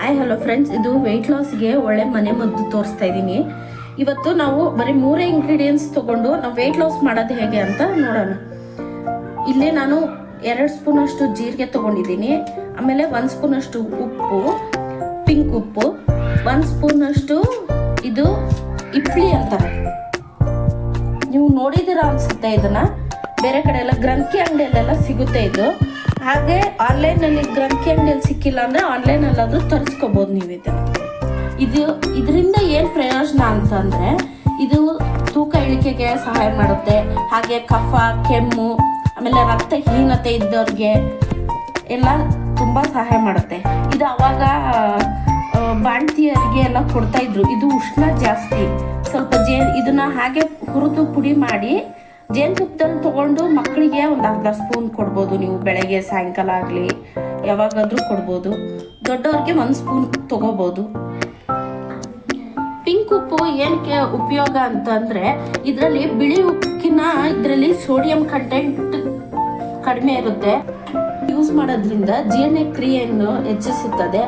Hi hello friends, ಇದು weight ಲಾಸ್ಗೆ ಒಳ್ಳೆ ಮನೆ ಮದ್ದು ತೋರಿಸ್ತಾ ಇದ್ದೀನಿ. ಇವತ್ತು ನಾವು ಬರೀ 3 ಇಂಗ್ರೀಡಿಯೆಂಟ್ಸ್ ತೊಗೊಂಡು ನಾವು ವೆಯ್ಟ್ ಲಾಸ್ ಮಾಡೋದು ಹೇಗೆ ಅಂತ ನೋಡೋಣ. ಇಲ್ಲಿ ನಾನು 2 ಸ್ಪೂನ್ ಅಷ್ಟು ಜೀರಿಗೆ ತೊಗೊಂಡಿದ್ದೀನಿ. ಆಮೇಲೆ 1 ಸ್ಪೂನ್ ಅಷ್ಟು ಉಪ್ಪು, ಪಿಂಕ್ ಉಪ್ಪು, 1 ಸ್ಪೂನ್ ಅಷ್ಟು ಇದು ಇಪ್ಲಿ ಅಂತಾರೆ, ನೀವು ನೋಡಿದ್ದೀರಾ ಅನ್ಸುತ್ತೆ. ಇದನ್ನ ಬೇರೆ ಕಡೆ ಎಲ್ಲ ಗ್ರಂಥಿ ಅಂಗಡಿಯಲ್ಲೆಲ್ಲ ಸಿಗುತ್ತೆ ಇದು. ಹಾಗೆ ಆನ್ಲೈನಲ್ಲಿ ಗ್ರಂಥಿ ಅಂಗಡಿಯಲ್ಲಿ ಸಿಕ್ಕಿಲ್ಲ ಅಂದರೆ ಆನ್ಲೈನಲ್ಲಾದರೂ ತರಿಸ್ಕೋಬೋದು ನೀವು ಇದರಿಂದ ಏನು ಪ್ರಯೋಜನ ಅಂತಂದರೆ, ಇದು ತೂಕ ಇಳಿಕೆಗೆ ಸಹಾಯ ಮಾಡುತ್ತೆ. ಹಾಗೆ ಕಫ, ಕೆಮ್ಮು, ಆಮೇಲೆ ರಕ್ತಹೀನತೆ ಇದ್ದವ್ರಿಗೆ ಎಲ್ಲ ತುಂಬ ಸಹಾಯ ಮಾಡುತ್ತೆ. ಇದು ಅವಾಗ ಬಾಣ್ತಿಯರಿಗೆ ಎಲ್ಲ ಕೊಡ್ತಾಯಿದ್ರು. ಇದು ಉಷ್ಣ ಜಾಸ್ತಿ. ಸ್ವಲ್ಪ ಇದನ್ನ ಹಾಗೆ ಹುರಿದು ಪುಡಿ ಮಾಡಿ ಜೇನುತುಪ್ಪದಲ್ಲಿ ತೊಗೊಂಡು ಮಕ್ಕಳಿಗೆ ಒಂದು ಅರ್ಧ ಸ್ಪೂನ್ ಕೊಡ್ಬೋದು. ನೀವು ಬೆಳಗ್ಗೆ ಸಾಯಂಕಾಲ ಆಗಲಿ ಯಾವಾಗಾದರೂ ಕೊಡ್ಬೋದು. ದೊಡ್ಡವ್ರಿಗೆ 1 ಸ್ಪೂನ್ ತೊಗೋಬೋದು. ಪಿಂಕ್ ಉಪ್ಪು ಏನಕ್ಕೆ ಉಪಯೋಗ ಅಂತಂದರೆ, ಇದರಲ್ಲಿ ಬಿಳಿ ಉಪ್ಪಿನ ಇದರಲ್ಲಿ ಸೋಡಿಯಂ ಕಂಟೆಂಟ್ ಕಡಿಮೆ ಇರುತ್ತೆ. ಯೂಸ್ ಮಾಡೋದ್ರಿಂದ ಜೀರ್ಣಕ್ರಿಯೆಯನ್ನು ಹೆಚ್ಚಿಸುತ್ತದೆ.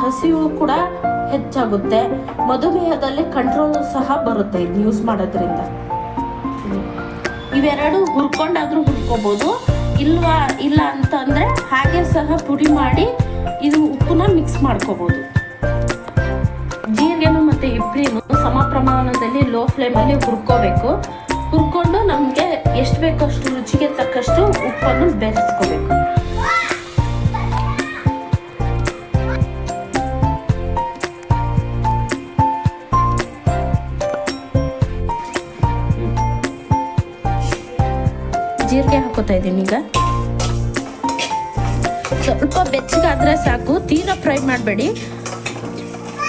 ಹಸಿವು ಕೂಡ ಹೆಚ್ಚಾಗುತ್ತೆ. ಮಧುಮೇಹದಲ್ಲಿ ಕಂಟ್ರೋಲ್ ಸಹ ಬರುತ್ತೆ ಇದು ಯೂಸ್ ಮಾಡೋದ್ರಿಂದ. ಇವೆರಡು ಹುರ್ಕೊಂಡಾದ್ರೂ ಹುರ್ಕೋಬಹುದು. ಇಲ್ಲ ಅಂತಂದ್ರೆ ಹಾಗೆ ಸಹ ಪುಡಿ ಮಾಡಿ ಇದು ಉಪ್ಪನ್ನ ಮಿಕ್ಸ್ ಮಾಡ್ಕೋಬಹುದು. ಜೀರಿಗೆನು ಮತ್ತೆ ಇಪ್ಲಿನು ಸಮ ಪ್ರಮಾಣದಲ್ಲಿ ಲೋ ಫ್ಲೇಮಲ್ಲಿ ಹುರ್ಕೋಬೇಕು. ಹುರ್ಕೊಂಡು ನಮಗೆ ಎಷ್ಟು ಬೇಕೋ ಅಷ್ಟು ರುಚಿಗೆ ತಕ್ಕಷ್ಟು ಉಪ್ಪನ್ನು ಬೆರೆಸ್ಕೋಬೇಕು. ಜೀರಿಗೆ ಹಾಕೋತಾ ಇದ್ದೀನಿ. ಈಗ ಸ್ವಲ್ಪ ಬೆಚ್ಚಗಾದ್ರೆ ಸಾಕು, ತೀರಾ ಫ್ರೈ ಮಾಡಬೇಡಿ.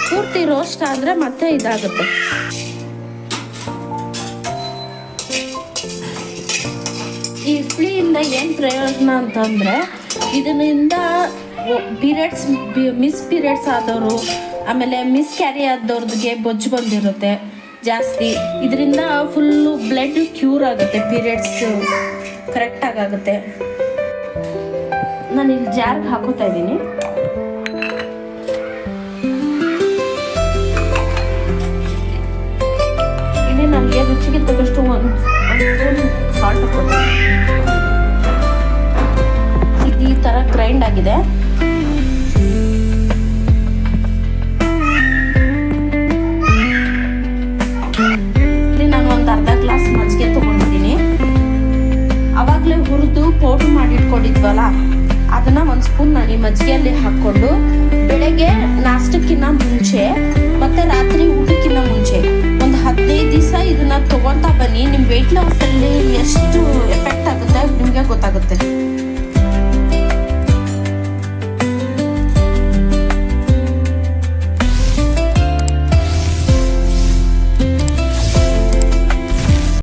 ಪೂರ್ತಿ ರೋಸ್ಟ್ ಆದರೆ ಮತ್ತೆ ಇದಾಗುತ್ತೆ. ಈ ಇಡ್ಲಿಯಿಂದ ಏನು ಪ್ರಯೋಜನ ಅಂತಂದರೆ, ಇದರಿಂದ ಮಿಸ್ ಆದವರು, ಆಮೇಲೆ ಮಿಸ್ ಕ್ಯಾರಿ ಆದವ್ರಿಗೆ ಬೊಜ್ಜು ಬಂದಿರುತ್ತೆ ಜಾಸ್ತಿ. ಇದರಿಂದ ಫುಲ್ಲು ಬ್ಲಡ್ ಕ್ಯೂರ್ ಆಗುತ್ತೆ, ಪೀರಿಯಡ್ಸ್ ಕರೆಕ್ಟಾಗಿ ಆಗುತ್ತೆ. ನಾನು ಇಲ್ಲಿ ಜಾರ್ಗೆ ಹಾಕೋತಾ ಇದ್ದೀನಿ. ಇಲ್ಲಿ ನನಗೆ ರುಚಿಗೆ ತಕ್ಕಷ್ಟು ಒಂದು ಸ್ಪೂನ್ ಸಾಲ್ಟ್ ಹಾಕೋತೀನಿ. ಇದು ಈ ಥರ ಗ್ರೈಂಡ್ ಆಗಿದೆ. ಇಲ್ಲಿ ನಾನು ಒಂದು ಅರ್ಧ ಗ್ಲಾಸ್ ಮಜ್ಜಿಗೆ ತೊಗೊಂಡಿದ್ದೀನಿ. ಆವಾಗಲೇ ಹುರಿದು ಪೌಡ್ರ್ ಮಾಡಿ ಇಟ್ಕೊಂಡಿದ್ವಲ್ಲ, ಅದನ್ನು 1 ಸ್ಪೂನ್ ನಾನು ಈ ಮಜ್ಜಿಗೆಯಲ್ಲಿ ಹಾಕ್ಕೊಂಡು ಬೆಳಗ್ಗೆ ನಾಷ್ಟಕ್ಕಿಂತ ಮುಂಚೆ ಮತ್ತು ರಾತ್ರಿ ಊಟಕ್ಕಿಂತ ಮುಂಚೆ ಒಂದು 15 ದಿವಸ ಇದನ್ನು ತೊಗೊತಾ ಬನ್ನಿ. ನಿಮ್ಮ ವೆಯ್ಟ್ ಲಾಸ್